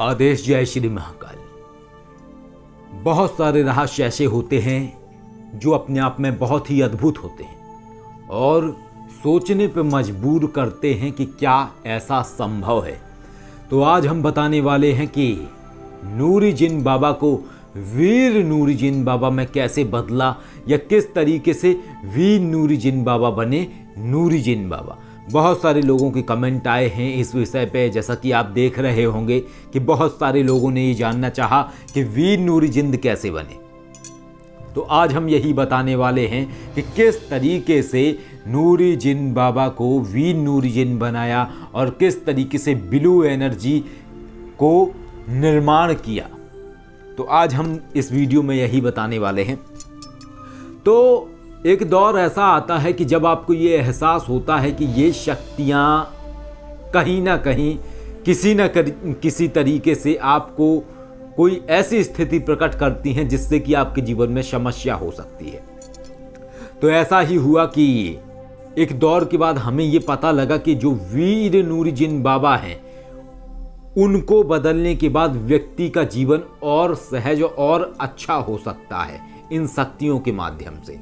आदेश जय श्री महाकाल। बहुत सारे रहस्य ऐसे होते हैं जो अपने आप में बहुत ही अद्भुत होते हैं और सोचने पर मजबूर करते हैं कि क्या ऐसा संभव है। तो आज हम बताने वाले हैं कि नूरी जिन बाबा को वीर नूरी जिन बाबा में कैसे बदला या किस तरीके से वीर नूरी जिन बाबा बने नूरी जिन बाबा। बहुत सारे लोगों के कमेंट आए हैं इस विषय पे, जैसा कि आप देख रहे होंगे कि बहुत सारे लोगों ने ये जानना चाहा कि वीर नूरी जिन कैसे बने। तो आज हम यही बताने वाले हैं कि किस तरीके से नूरी जिन बाबा को वीर नूरी जिन बनाया और किस तरीके से ब्लू एनर्जी को निर्माण किया। तो आज हम इस वीडियो में यही बताने वाले हैं। तो एक दौर ऐसा आता है कि जब आपको ये एहसास होता है कि ये शक्तियाँ कहीं ना कहीं किसी तरीके से आपको कोई ऐसी स्थिति प्रकट करती हैं जिससे कि आपके जीवन में समस्या हो सकती है। तो ऐसा ही हुआ कि एक दौर के बाद हमें ये पता लगा कि जो वीर नूरी जिन बाबा हैं उनको बदलने के बाद व्यक्ति का जीवन और सहज और अच्छा हो सकता है इन शक्तियों के माध्यम से।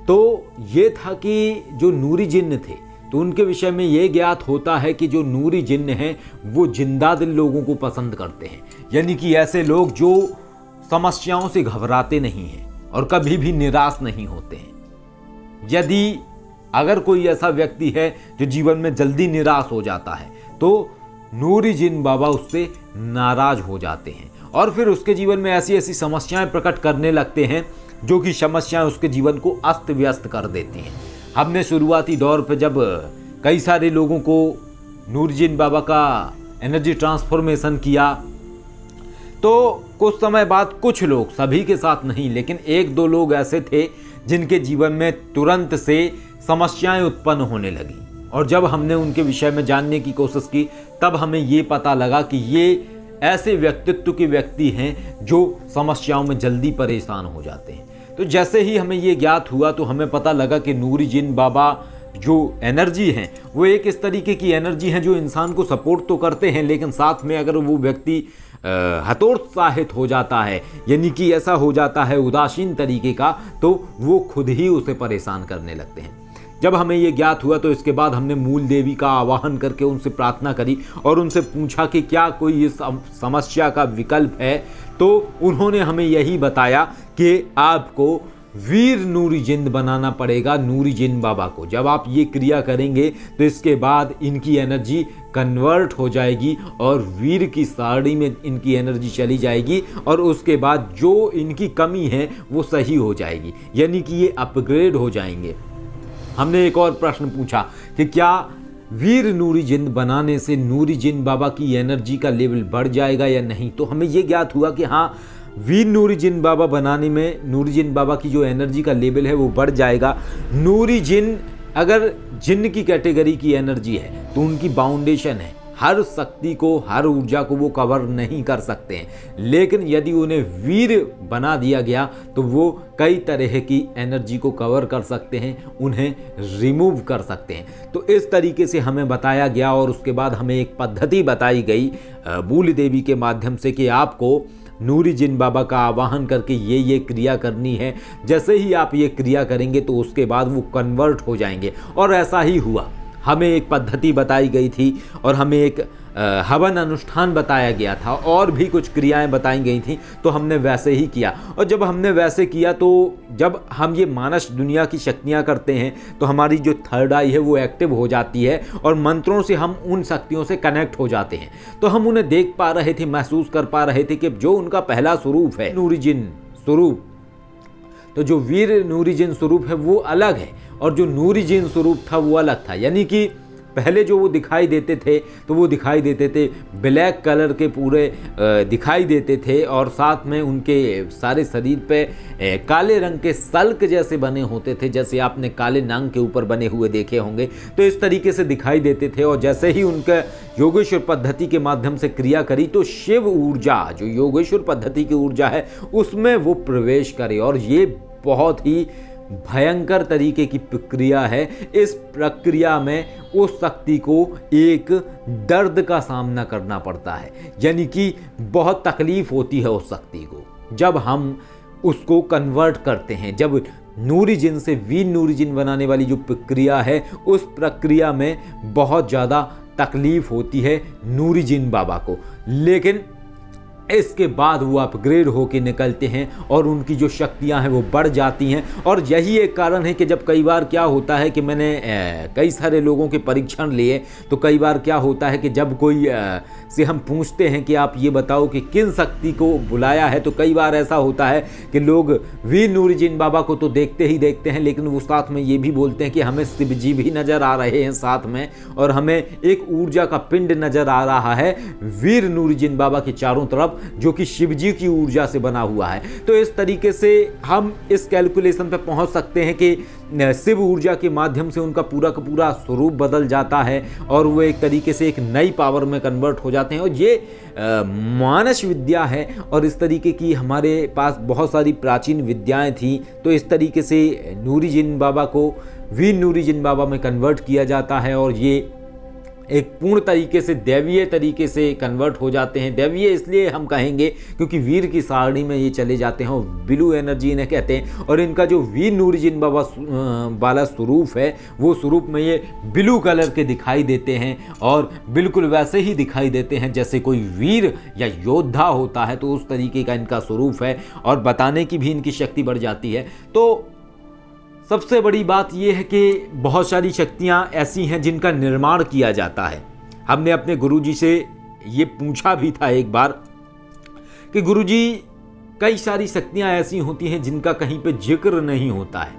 तो ये था कि जो नूरी जिन्न थे तो उनके विषय में ये ज्ञात होता है कि जो नूरी जिन्न हैं वो जिंदा दिल लोगों को पसंद करते हैं, यानी कि ऐसे लोग जो समस्याओं से घबराते नहीं हैं और कभी भी निराश नहीं होते हैं। यदि अगर कोई ऐसा व्यक्ति है जो जीवन में जल्दी निराश हो जाता है तो नूरी जिन बाबा उससे नाराज हो जाते हैं और फिर उसके जीवन में ऐसी ऐसी समस्याएं प्रकट करने लगते हैं जो कि समस्याएं उसके जीवन को अस्त व्यस्त कर देती हैं। हमने शुरुआती दौर पर जब कई सारे लोगों को नूरी जिन बाबा का एनर्जी ट्रांसफॉर्मेशन किया तो कुछ समय बाद कुछ लोग, सभी के साथ नहीं लेकिन एक दो लोग ऐसे थे जिनके जीवन में तुरंत से समस्याएं उत्पन्न होने लगी और जब हमने उनके विषय में जानने की कोशिश की तब हमें ये पता लगा कि ये ऐसे व्यक्तित्व के व्यक्ति हैं जो समस्याओं में जल्दी परेशान हो जाते हैं। तो जैसे ही हमें ये ज्ञात हुआ तो हमें पता लगा कि नूरी जिन बाबा जो एनर्जी हैं वो एक इस तरीके की एनर्जी है जो इंसान को सपोर्ट तो करते हैं लेकिन साथ में अगर वो व्यक्ति हतोत्साहित हो जाता है, यानी कि ऐसा हो जाता है उदासीन तरीके का, तो वो खुद ही उसे परेशान करने लगते हैं। जब हमें ये ज्ञात हुआ तो इसके बाद हमने मूल देवी का आवाहन करके उनसे प्रार्थना करी और उनसे पूछा कि क्या कोई इस समस्या का विकल्प है। तो उन्होंने हमें यही बताया कि आपको वीर नूरी जिन बनाना पड़ेगा नूरी जिन बाबा को। जब आप ये क्रिया करेंगे तो इसके बाद इनकी एनर्जी कन्वर्ट हो जाएगी और वीर की सारणी में इनकी एनर्जी चली जाएगी और उसके बाद जो इनकी कमी है वो सही हो जाएगी, यानी कि ये अपग्रेड हो जाएंगे। हमने एक और प्रश्न पूछा कि क्या वीर नूरी जिन बनाने से नूरी जिन बाबा की एनर्जी का लेवल बढ़ जाएगा या नहीं। तो हमें ये ज्ञात हुआ कि हाँ, वीर नूरी जिन बाबा बनाने में नूरी जिन बाबा की जो एनर्जी का लेवल है वो बढ़ जाएगा। नूरी जिन अगर जिन की कैटेगरी की एनर्जी है तो उनकी बाउंडेशन है, हर शक्ति को हर ऊर्जा को वो कवर नहीं कर सकते हैं, लेकिन यदि उन्हें वीर बना दिया गया तो वो कई तरह की एनर्जी को कवर कर सकते हैं, उन्हें रिमूव कर सकते हैं। तो इस तरीके से हमें बताया गया और उसके बाद हमें एक पद्धति बताई गई मूल देवी के माध्यम से कि आपको नूरी जिन बाबा का आवाहन करके ये क्रिया करनी है। जैसे ही आप ये क्रिया करेंगे तो उसके बाद वो कन्वर्ट हो जाएंगे और ऐसा ही हुआ। हमें एक पद्धति बताई गई थी और हमें एक हवन अनुष्ठान बताया गया था और भी कुछ क्रियाएं बताई गई थी, तो हमने वैसे ही किया। और जब हमने वैसे किया तो जब हम ये मानस दुनिया की शक्तियां करते हैं तो हमारी जो थर्ड आई है वो एक्टिव हो जाती है और मंत्रों से हम उन शक्तियों से कनेक्ट हो जाते हैं। तो हम उन्हें देख पा रहे थे, महसूस कर पा रहे थे कि जो उनका पहला स्वरूप है नूरी जिन स्वरूप, तो जो वीर नूरी जिन स्वरूप है वो अलग है और जो नूरी जिन स्वरूप था वो अलग था। यानी कि पहले जो वो दिखाई देते थे तो वो दिखाई देते थे ब्लैक कलर के पूरे दिखाई देते थे और साथ में उनके सारे शरीर पे काले रंग के सल्क जैसे बने होते थे, जैसे आपने काले नांग के ऊपर बने हुए देखे होंगे। तो इस तरीके से दिखाई देते थे और जैसे ही उनका योगेश्वर पद्धति के माध्यम से क्रिया करी तो शिव ऊर्जा, जो योगेश्वर पद्धति की ऊर्जा है, उसमें वो प्रवेश करे और ये बहुत ही भयंकर तरीके की प्रक्रिया है। इस प्रक्रिया में उस शक्ति को एक दर्द का सामना करना पड़ता है, यानी कि बहुत तकलीफ होती है उस शक्ति को जब हम उसको कन्वर्ट करते हैं। जब नूरी जिन से वीर नूरी जिन बनाने वाली जो प्रक्रिया है, उस प्रक्रिया में बहुत ज़्यादा तकलीफ होती है नूरी जिन बाबा को, लेकिन इसके बाद वो अपग्रेड होके निकलते हैं और उनकी जो शक्तियां हैं वो बढ़ जाती हैं। और यही एक कारण है कि जब कई बार क्या होता है कि मैंने कई सारे लोगों के परीक्षण लिए, तो कई बार क्या होता है कि जब कोई से हम पूछते हैं कि आप ये बताओ कि किन शक्ति को बुलाया है, तो कई बार ऐसा होता है कि लोग वीर नूरी जिन बाबा को तो देखते ही देखते हैं, लेकिन वो साथ में ये भी बोलते हैं कि हमें शिव जी भी नज़र आ रहे हैं साथ में, और हमें एक ऊर्जा का पिंड नज़र आ रहा है वीर नूरी जिन बाबा के चारों तरफ, जो कि शिव जी की ऊर्जा से बना हुआ है। तो इस तरीके से हम इस कैलकुलेशन पे पहुंच सकते हैं कि शिव ऊर्जा के माध्यम से उनका पूरा का पूरा स्वरूप बदल जाता है और वो एक तरीके से एक नई पावर में कन्वर्ट हो जाते हैं। और ये मानस विद्या है, और इस तरीके की हमारे पास बहुत सारी प्राचीन विद्याएं थी। तो इस तरीके से नूरी जिन बाबा को वीर नूरी जिन बाबा में कन्वर्ट किया जाता है, और ये एक पूर्ण तरीके से दैवीय तरीके से कन्वर्ट हो जाते हैं। दैवीय इसलिए हम कहेंगे क्योंकि वीर की सारणी में ये चले जाते हैं और ब्लू एनर्जी इन्हें कहते हैं। और इनका जो वीर नूरी जिन बाबा वाला स्वरूप है, वो स्वरूप में ये ब्लू कलर के दिखाई देते हैं और बिल्कुल वैसे ही दिखाई देते हैं जैसे कोई वीर या योद्धा होता है। तो उस तरीके का इनका स्वरूप है और बताने की भी इनकी शक्ति बढ़ जाती है। तो सबसे बड़ी बात यह है कि बहुत सारी शक्तियां ऐसी हैं जिनका निर्माण किया जाता है। हमने अपने गुरुजी से ये पूछा भी था एक बार कि गुरुजी, कई सारी शक्तियां ऐसी होती हैं जिनका कहीं पे जिक्र नहीं होता है,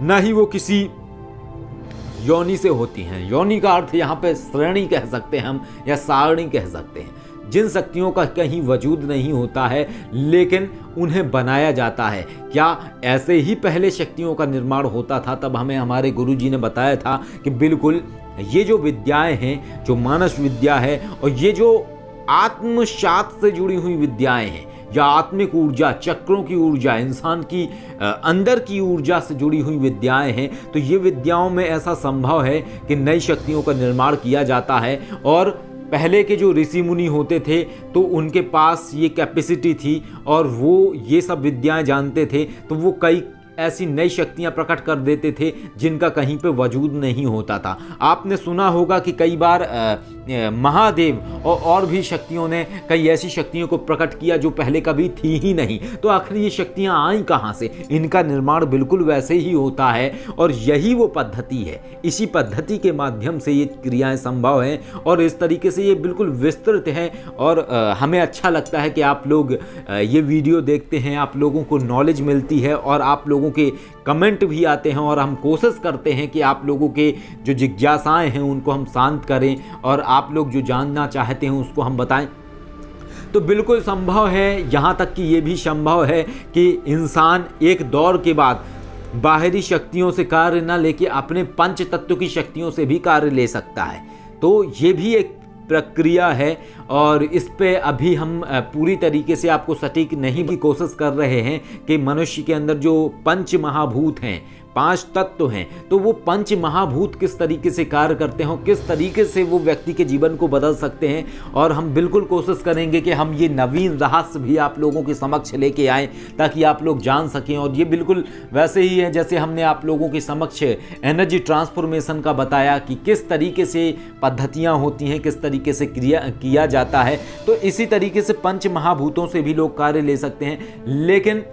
ना ही वो किसी योनि से होती हैं। योनि का अर्थ यहाँ पे श्रेणी कह सकते हैं हम, या सारणी कह सकते हैं। जिन शक्तियों का कहीं वजूद नहीं होता है लेकिन उन्हें बनाया जाता है। क्या ऐसे ही पहले शक्तियों का निर्माण होता था? तब हमें हमारे गुरुजी ने बताया था कि बिल्कुल ये जो विद्याएं हैं, जो मानस विद्या है, और ये जो आत्मशास्त्र से जुड़ी हुई विद्याएं हैं, या आत्मिक ऊर्जा, चक्रों की ऊर्जा, इंसान की अंदर की ऊर्जा से जुड़ी हुई विद्याएं हैं, तो ये विद्याओं में ऐसा संभव है कि नई शक्तियों का निर्माण किया जाता है। और पहले के जो ऋषि मुनि होते थे तो उनके पास ये कैपेसिटी थी और वो ये सब विद्याएं जानते थे, तो वो कई ऐसी नई शक्तियां प्रकट कर देते थे जिनका कहीं पे वजूद नहीं होता था। आपने सुना होगा कि कई बार महादेव और भी शक्तियों ने कई ऐसी शक्तियों को प्रकट किया जो पहले कभी थी ही नहीं। तो आखिर ये शक्तियां आई कहाँ से? इनका निर्माण बिल्कुल वैसे ही होता है और यही वो पद्धति है। इसी पद्धति के माध्यम से ये क्रियाएं संभव हैं और इस तरीके से ये बिल्कुल विस्तृत है। और हमें अच्छा लगता है कि आप लोग ये वीडियो देखते हैं, आप लोगों को नॉलेज मिलती है और आप लोगों के कमेंट भी आते हैं, और हम कोशिश करते हैं कि आप लोगों के जो जिज्ञासाएं हैं उनको हम शांत करें और आप लोग जो जानना चाहते हैं उसको हम बताएं। तो बिल्कुल संभव है, यहाँ तक कि ये भी संभव है कि इंसान एक दौर के बाद बाहरी शक्तियों से कार्य न लेके अपने पंच तत्व की शक्तियों से भी कार्य ले सकता है। तो ये भी एक प्रक्रिया है और इस पे अभी हम पूरी तरीके से आपको सटीक नहीं की कोशिश कर रहे हैं कि मनुष्य के अंदर जो पंच महाभूत हैं, 5 तत्व हैं, तो वो पंच महाभूत किस तरीके से कार्य करते हैं, किस तरीके से वो व्यक्ति के जीवन को बदल सकते हैं। और हम बिल्कुल कोशिश करेंगे कि हम ये नवीन रहस्य भी आप लोगों के समक्ष लेके आएँ ताकि आप लोग जान सकें। और ये बिल्कुल वैसे ही है जैसे हमने आप लोगों के समक्ष एनर्जी ट्रांसफॉर्मेशन का बताया कि किस तरीके से पद्धतियाँ होती हैं, किस तरीके से किया जाता है। तो इसी तरीके से पंच महाभूतों से भी लोग कार्य ले सकते हैं, लेकिन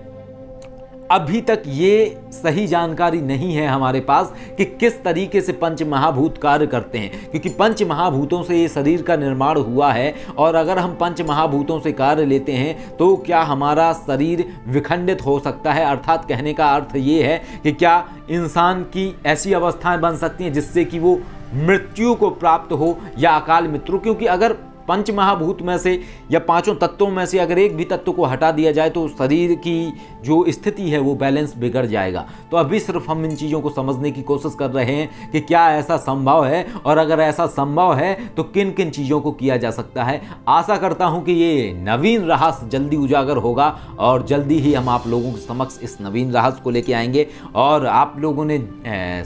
अभी तक ये सही जानकारी नहीं है हमारे पास कि किस तरीके से पंच महाभूत कार्य करते हैं, क्योंकि पंच महाभूतों से ये शरीर का निर्माण हुआ है। और अगर हम पंच महाभूतों से कार्य लेते हैं तो क्या हमारा शरीर विखंडित हो सकता है? अर्थात कहने का अर्थ ये है कि क्या इंसान की ऐसी अवस्थाएं बन सकती हैं जिससे कि वो मृत्यु को प्राप्त हो या अकाल मृत्यु? क्योंकि अगर पंच महाभूत में से या पांचों तत्वों में से अगर एक भी तत्व को हटा दिया जाए तो शरीर की जो स्थिति है वो बैलेंस बिगड़ जाएगा। तो अभी सिर्फ हम इन चीज़ों को समझने की कोशिश कर रहे हैं कि क्या ऐसा संभव है, और अगर ऐसा संभव है तो किन किन चीज़ों को किया जा सकता है। आशा करता हूं कि ये नवीन रहस्य जल्दी उजागर होगा और जल्दी ही हम आप लोगों के समक्ष इस नवीन रहस्य को लेके आएंगे, और आप लोगों ने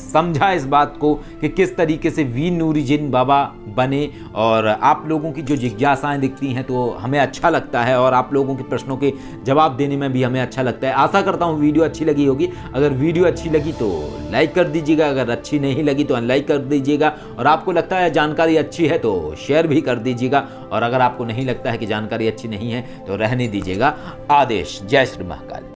समझा इस बात को कि किस तरीके से वीर नूरजैन बाबा बने, और आप लोगों की जो जिज्ञासाएं दिखती हैं तो हमें अच्छा लगता है, और आप लोगों के प्रश्नों के जवाब देने में भी हमें अच्छा लगता है। आशा करता हूं वीडियो अच्छी लगी होगी। अगर वीडियो अच्छी लगी तो लाइक कर दीजिएगा, अगर अच्छी नहीं लगी तो अनलाइक कर दीजिएगा, और आपको लगता है जानकारी अच्छी है तो शेयर भी कर दीजिएगा, और अगर आपको नहीं लगता है कि जानकारी अच्छी नहीं है तो रहने दीजिएगा। आदेश। जय श्री महाकाल।